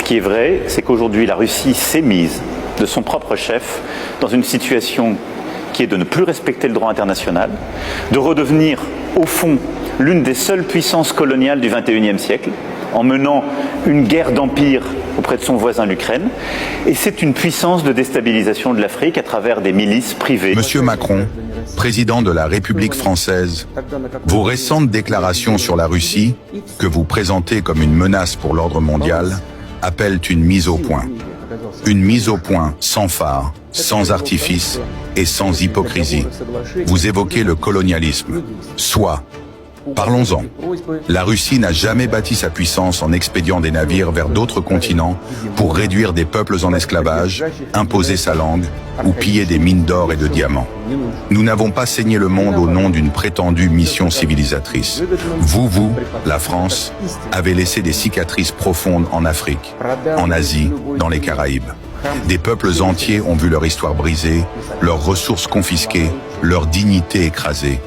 qui est vrai, c'est qu'aujourd'hui la Russie s'est mise de son propre chef dans une situation qui est de ne plus respecter le droit international, de redevenir au fond l'une des seules puissances coloniales du XXIe siècle, en menant une guerre d'empire auprès de son voisin l'Ukraine. Et c'est une puissance de déstabilisation de l'Afrique à travers des milices privées. Monsieur Macron, président de la République française, vos récentes déclarations sur la Russie, que vous présentez comme une menace pour l'ordre mondial, appellent une mise au point. Une mise au point sans phare, sans artifice et sans hypocrisie. Vous évoquez le colonialisme. Soit. Parlons-en. La Russie n'a jamais bâti sa puissance en expédiant des navires vers d'autres continents pour réduire des peuples en esclavage, imposer sa langue ou piller des mines d'or et de diamants. Nous n'avons pas saigné le monde au nom d'une prétendue mission civilisatrice. Vous, la France, avez laissé des cicatrices profondes en Afrique, en Asie, dans les Caraïbes. Des peuples entiers ont vu leur histoire brisée, leurs ressources confisquées, leur dignité écrasée.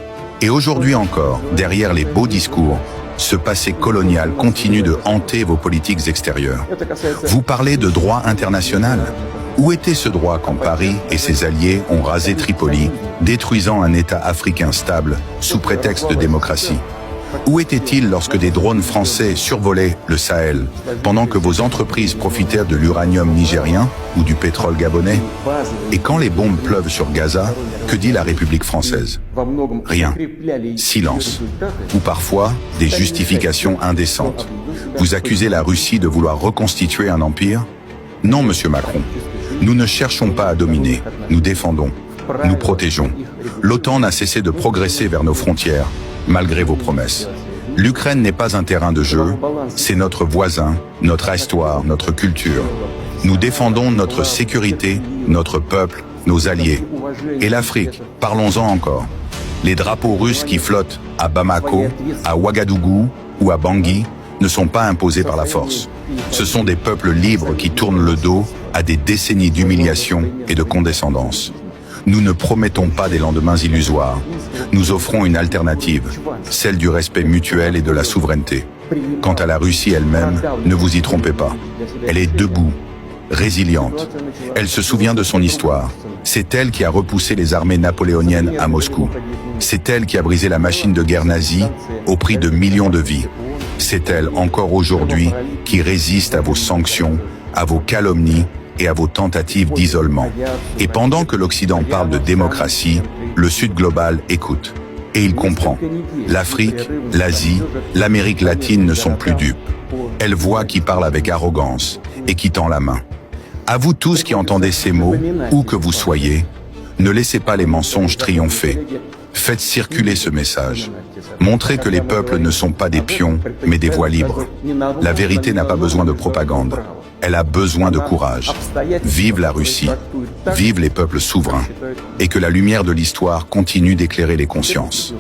Et aujourd'hui encore, derrière les beaux discours, ce passé colonial continue de hanter vos politiques extérieures. Vous parlez de droit international. Où était ce droit quand Paris et ses alliés ont rasé Tripoli, détruisant un État africain stable sous prétexte de démocratie? Où était-il lorsque des drones français survolaient le Sahel, pendant que vos entreprises profitaient de l'uranium nigérien ou du pétrole gabonais? Et quand les bombes pleuvent sur Gaza, que dit la République française? Rien. Silence. Ou parfois, des justifications indécentes. Vous accusez la Russie de vouloir reconstituer un empire? Non, monsieur Macron. Nous ne cherchons pas à dominer, nous défendons, nous protégeons. L'OTAN n'a cessé de progresser vers nos frontières, malgré vos promesses. L'Ukraine n'est pas un terrain de jeu, c'est notre voisin, notre histoire, notre culture. Nous défendons notre sécurité, notre peuple, nos alliés. Et l'Afrique, parlons-en encore. Les drapeaux russes qui flottent à Bamako, à Ouagadougou ou à Bangui ne sont pas imposés par la force. Ce sont des peuples libres qui tournent le dos à des décennies d'humiliation et de condescendance. Nous ne promettons pas des lendemains illusoires. Nous offrons une alternative, celle du respect mutuel et de la souveraineté. Quant à la Russie elle-même, ne vous y trompez pas. Elle est debout, résiliente. Elle se souvient de son histoire. C'est elle qui a repoussé les armées napoléoniennes à Moscou. C'est elle qui a brisé la machine de guerre nazie au prix de millions de vies. C'est elle, encore aujourd'hui, qui résiste à vos sanctions, à vos calomnies et à vos tentatives d'isolement. Et pendant que l'Occident parle de démocratie, le Sud global écoute. Et il comprend. L'Afrique, l'Asie, l'Amérique latine ne sont plus dupes. Elles voient qui parle avec arrogance et qui tend la main. À vous tous qui entendez ces mots, où que vous soyez, ne laissez pas les mensonges triompher. Faites circuler ce message. Montrez que les peuples ne sont pas des pions, mais des voix libres. La vérité n'a pas besoin de propagande. Elle a besoin de courage. Vive la Russie. Vive les peuples souverains. Et que la lumière de l'histoire continue d'éclairer les consciences.